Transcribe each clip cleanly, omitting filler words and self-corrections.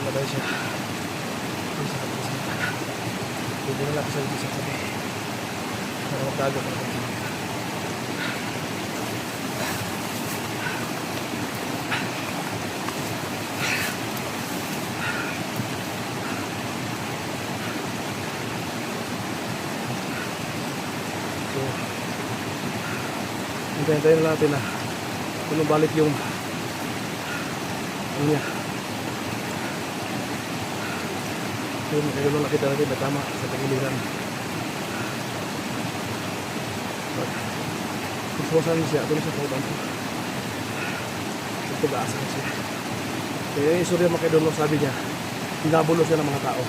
patay siya. Pwede na natin sa isang sabi. Para magtago pa natin. So, hintayin lang natin na kung balik yung ano niya. Yun, kaya nung nakita natin na tama sa tagiliran. Kusuwasan siya, doon sa kauban ko. Ito gaasan siya. Kaya yung Surya Makedonlo sabi niya, hinabulo siya ng mga tao.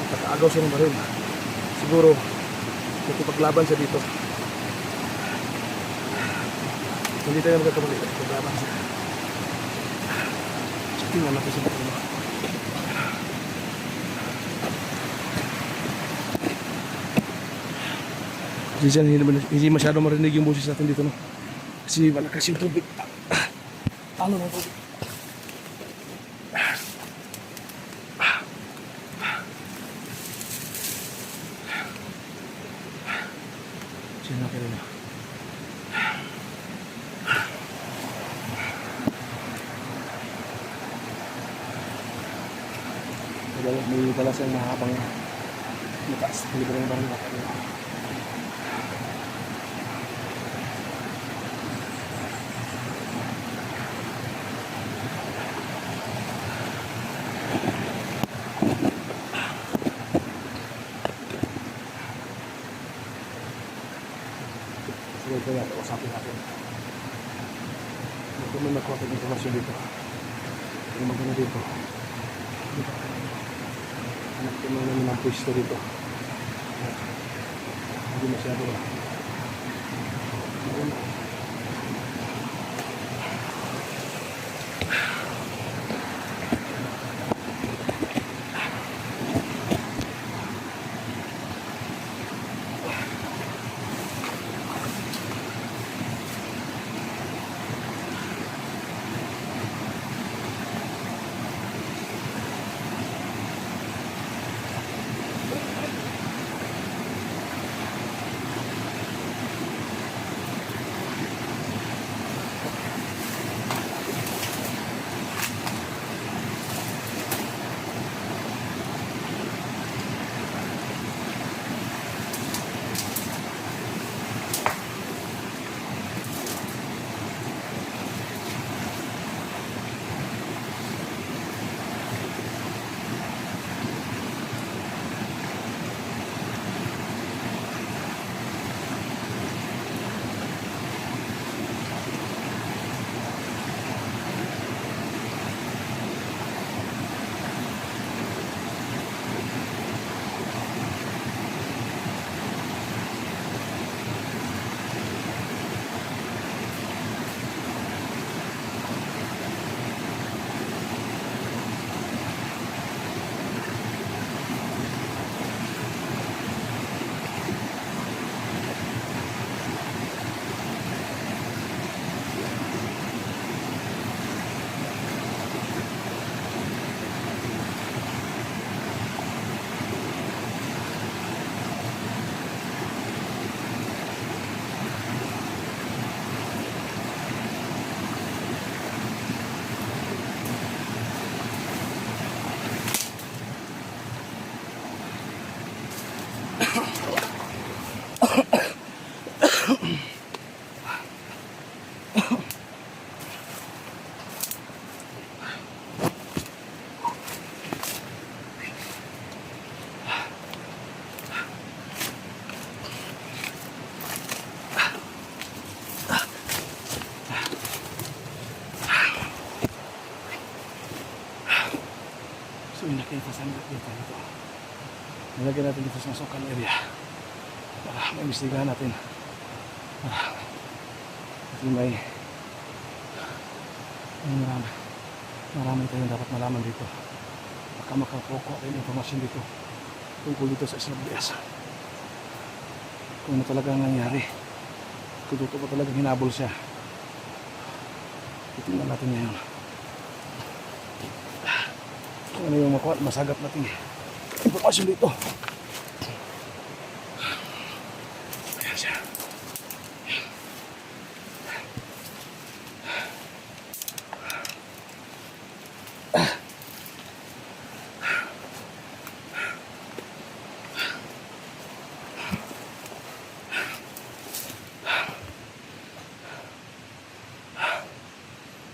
At nakaagaw siya ng baril. Siguro, nakipaglaban siya dito. Hindi tayo magkakamali. Paglaban siya. Tingnan natin siya dito. Hindi masyado marinig yung boses natin dito, no? Kasi malakas yung tubig. Talo ng tubig. Sino kayo na? May dala siyang mahabang mataas. Hindi ba rin ba rin natin? So ito na, usapin natin. Ito may nakuha ng informasyon dito. Yung maganda dito. Anak ko naman ng pwesto dito. Hindi masyado ba. So inakita sa dito. Nilagyan natin dito sa sokal area para maimbestigahan natin. Kasi may marami tayong dapat malaman dito. Baka makakuha rin informasyon dito tungkol dito sa Isla Bias. Kung ano talagang nangyari, kung totoo pa talagang hinabol siya. Titingnan natin ngayon. Ano yung makuha, masagap natin impormasyon dito. Ayan siya.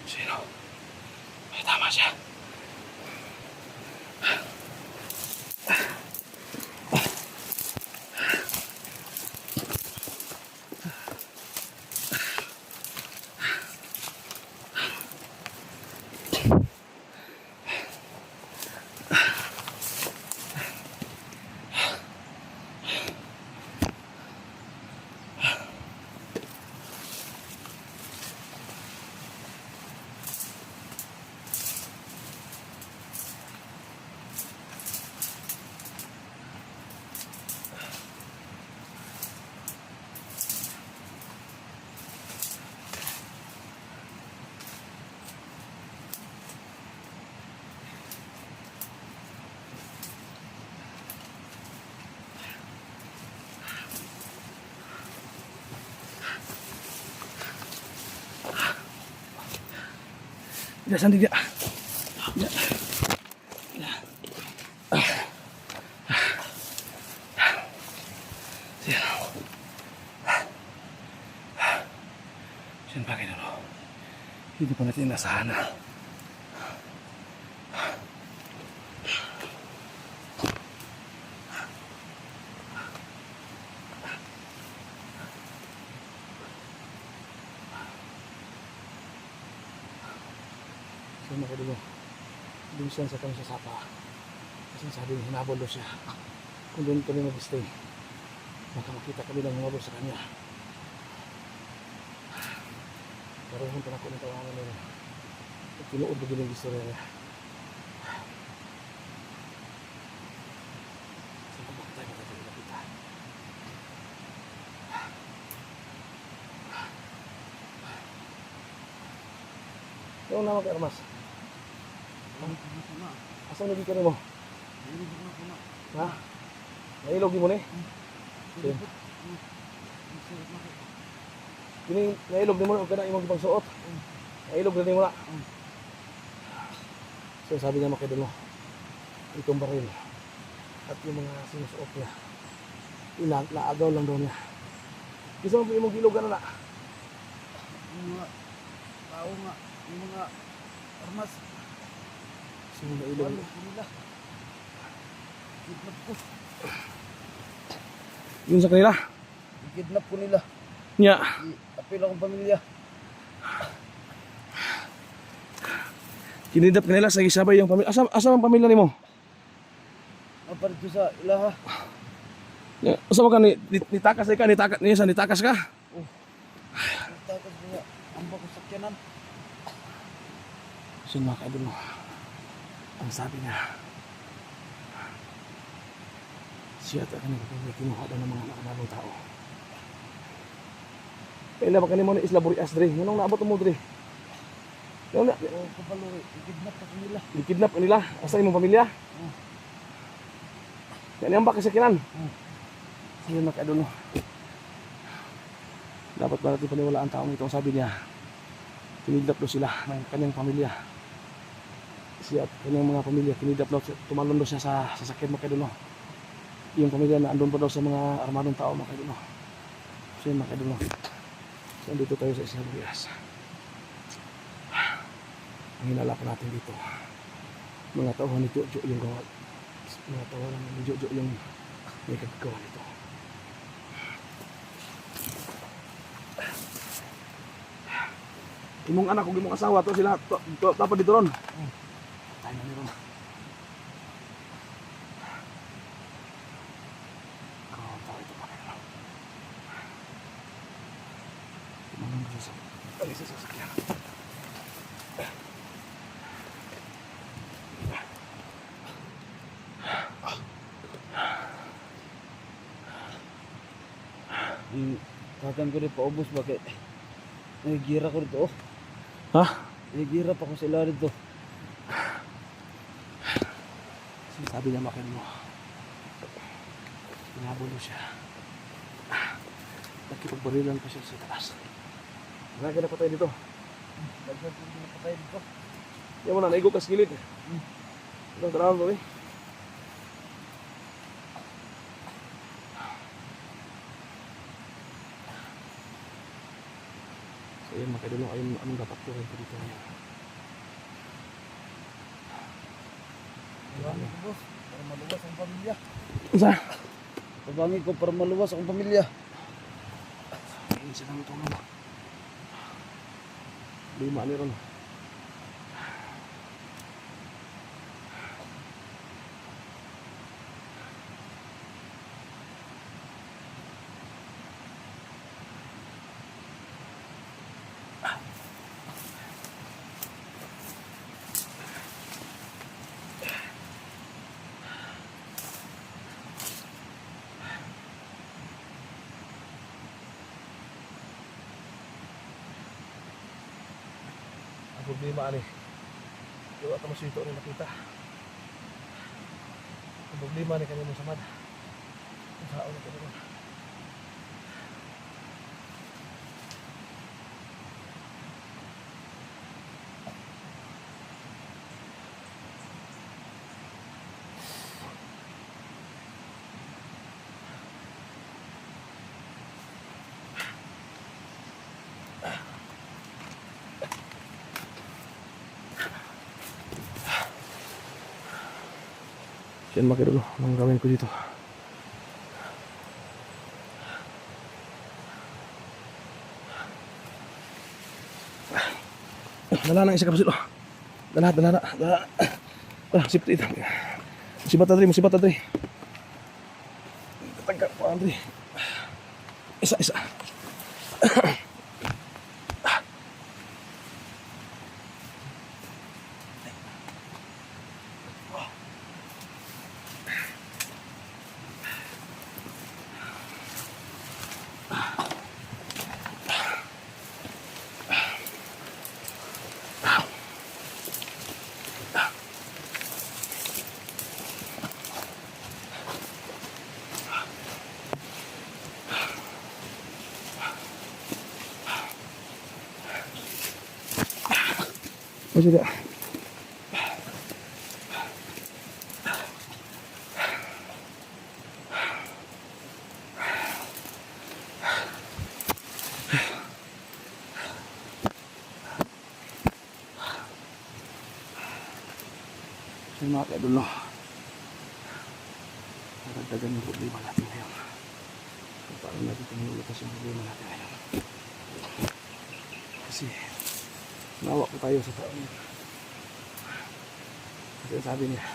Sino? Ay, tama siya. Dia sandi dia. Dia. Siyan pakai dulu. Hindi pa natin inasahan na. So mga dulo, doon siya sa kami sa sapa. Kasi sabi niya, hinabol daw siya. Kung doon kami mag-stay, baka makita kami lang hinabol sa kanya. Pero hunta na ko ng tawanan nila. Tinuod ba din yung istorya niya. So kung tayo makapagpapita. Yung nama kay Armas. Asam lagi ka mo? Ha? Nailog mo ni? Ini nailog mo na kada imong gipagsuot. Nailog na mo na. So sabi niya makidulo. Itong baril at yung mga sinusuot niya. Naagaw lang daw niya. Gusto mo imong gilogan na na? Yung mga tao nga, yung mga armas. Sino na ilog? Wala ko nila. Kidnap ko. Yun sa kanila? Kidnap ko nila. Nya. I-apil akong pamilya. Kinidap kanila sa gisabay yung pamilya. Asa ang pamilya nimo? Aparito sa ilaha. Asa mo ka nitakas ka, nitakas ka? Oh. Nagtakas ko nga. Ang bako sakyanan. So mga kaibigan mo, ang sabi niya, siya at kanina may kinuha daw ng mga nakabalong tao. Kailan ba kanina mo na Isla Burias, Dre? Anong naabot mo, Dre? Oh, kapaloy. I-kidnap ko nila. Ikidnap ka nila? Asa imong pamilya? Oh. Yan yung baka sakinan. Oh. Sige mga kaibigan mo. Dapat ba natin paniwala ang taong ito? Ang sabi niya, kinidnap daw sila ng kanyang pamilya. Siya at kanyang mga pamilya, kinidnap daw, tumalon daw siya sa sasakyan mga kaibigan mo. Yung pamilya na andun pa daw sa mga armadong tao mga kaibigan mo. So yun mga kaibigan mo. So dito tayo sa Isla Burias. Ang hinala pa natin dito, mga tauhan ni Jojo yung gawa. Mga tauhan ni Jojo yung may kagagawa nito. Imong anak kung imong asawa to sila dapat dito ron. Tayo na ron. Tayo ito pa rin. Tumanong ko sa sasakyan. Yung tagan ko rin paubos bakit nagigira ko rito. Ha? Nagigira pa ko sila rito. Sabi niya makin mo. Pinabulo siya. Nakipagbarilan pa siya sa taas. Lagi na patay dito. Dagdag ko na patay dito. Yan mo na, naigo ka sa gilid. Ito, tarawan ko eh. So yan, makidulong ayun anong dapat ko rin dito ngayon. Tabangi ko boss, para maluwas ang pamilya. Isa. Tabangi ko para maluwas ang pamilya. Ayun siya lang tulong. Lima ni ron. Problema ani. Yung at masito rin nakita. Ang problema ni kanina sa mad. Ang sao na kanina. Yan makirulo, ang gawin ko dito. Dala na isa kapasilo. Dala. Sipit ito. Musibat Adri. Tagak pa Adri. Isa. Masih ada. Saya makan dulu. Dagdagan yung problema natin ngayon. Paano natin tumulutas yung problema natin ngayon. Kasi nawa ko tayo sa tao niya. Kasi sabi niya,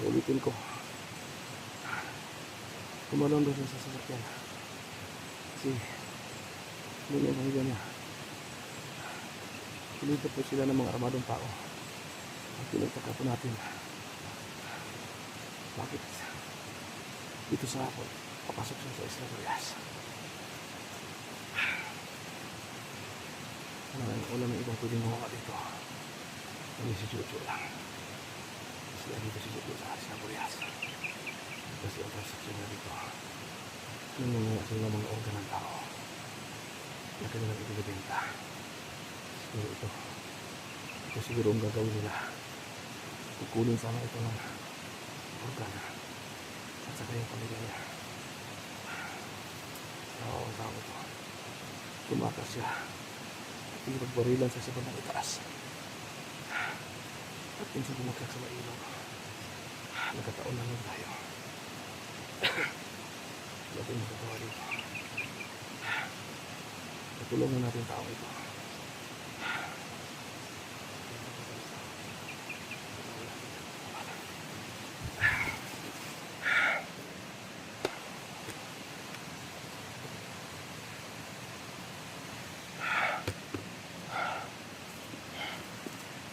ulitin ko, tumalon doon sa sasakyan. Kasi hindi niya pahiga niya. Pinito po sila ng mga armadong tao. Ang pinagtaka po natin, bakit dito sa hapon papasok siya sa Isla Gurias. Wala ng ibang pwedeng mawa dito. Hindi si Jojo lang. Sila dito si Jojo sa Isla Gurias. Kasi ang transaksyon na dito, nangunguha sila ng mga organ ng tao na kanilang ibibenta. Siguro ito siguro ang gagawin nila. Kukunin sana ito ng organ at saka yung pamilya niya. Ang tao ito, tumakas siya. Pinagbarilan sa bandang itaas. At minsan pumakyak sa mailog. Nagkataon na lang tayo. Wala tayong magagawa dito. Tutulungan natin tao ito.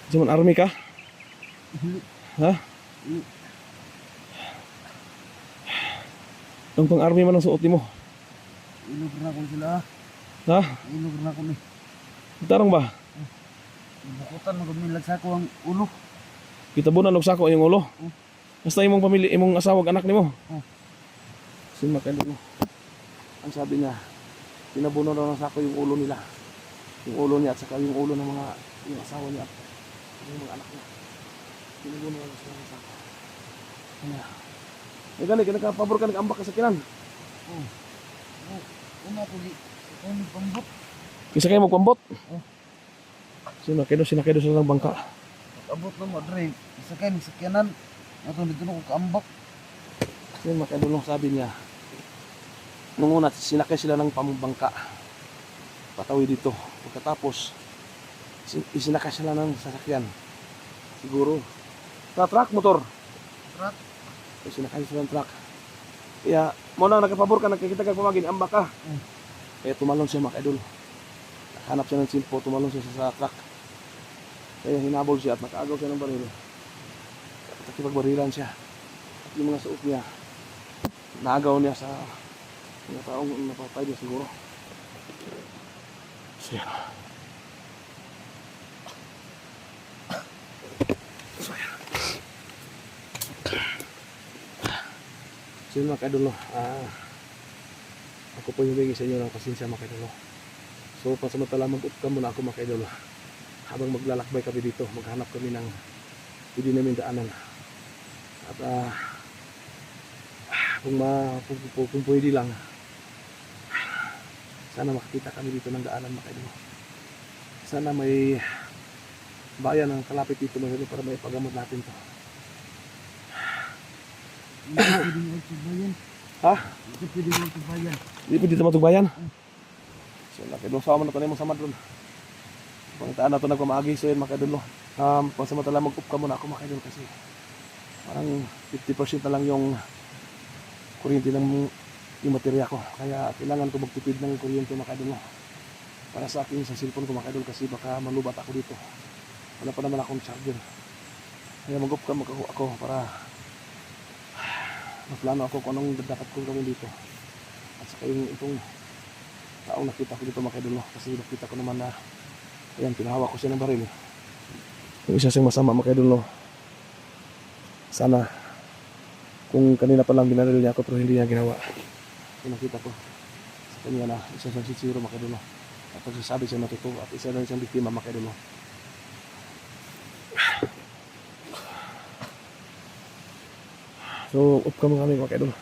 Zaman army ka? Ha? Ang pang army man ang suot mo. Ilog na ko sila. Ha? Ilog na ko ni. Tarong ba? Bukutan, magamilag sa ako ang ulo. Kitabunan og sako yung ulo. Oh. Basta imong pamilya, imong asawa ug anak nimo. Oh. Si Makadol. Ang sabi niya, kinabunan daw ng sako yung ulo nila. Yung ulo niya at saka yung ulo ng mga yung asawa niya at yung mga anak niya. Kinabunan daw sila ng sako. Kaya, may gani, kinakapabor ka nag-ambak ka sa kinan. Oh. Oh. Una po di. Ang pambot. Kisa kayo magpambot. Oh. Sinakido sa lang bangka. Abot na mo drive. Isa kayo sakyanan. Ato dito na ko kaambak. Kasi Makadol sabi niya, nung una sinakay sila ng pambangka. Patawi dito. Pagkatapos, isinakay sila ng sasakyan. Siguro. Truck, motor. Truck. Sinakay sila ng truck. Kaya, muna nagkapabor ka, nagkikita ka pumagin, ambak ka. Kaya tumalon siya Makadol. Hanap siya ng simpo, tumalon siya sa truck. Kaya hinabol siya at nakaagaw siya ng baril. Nakipagbarilan siya. At yung mga suot niya, nagaw niya sa mga taong napatay niya siguro. So yan. So yan. So yun mga Kaidol, ako po humingi sa inyo ng pasensya mga Kaidol. So pansamantala mag-upcam muna ako mga Kaidol. Habang maglalakbay kami dito, maghanap kami ng pwede namin daanan. At kung pwede lang, sana makakita kami dito ng daanan mga Kaidol. Sana may bayan ang kalapit dito mga Kaidol para may pagamot natin to. Hindi pwede mo bayan. Ha? Hindi pwede mo bayan. Hindi pwede dito matugbayan? So Kaidol, sama na ito na yung samad ron. Pangitaan na ito nagpamaagi. So yun mga Kaidol, pansamantala mag-upcam muna ako mga Kaidol kasi parang 50% na lang yung kuryente ng yung baterya ko. Kaya kailangan ko magtipid ng kuryente mga Kaidol para sa akin sa cellphone ko mga Kaidol kasi baka malubat ako dito. Wala pa naman akong charger. Kaya mag-upcam ako para maplano ako kung anong dapat kong gawin dito. At saka yung itong taong nakita ko dito mga Kaidol kasi nakita ko naman na ayan, pinahawak ko siya ng baril. Yung isa siyang masama mga Kaidol. Sana kung kanina pa lang binaril niya ako pero hindi niya ginawa. Yung nakita ko sa kanya na isa siyang sitsiro mga Kaidol. At pagsasabi siya matutuwa at isa na siyang biktima mga Kaidol. So, upcam kami mga Kaidol.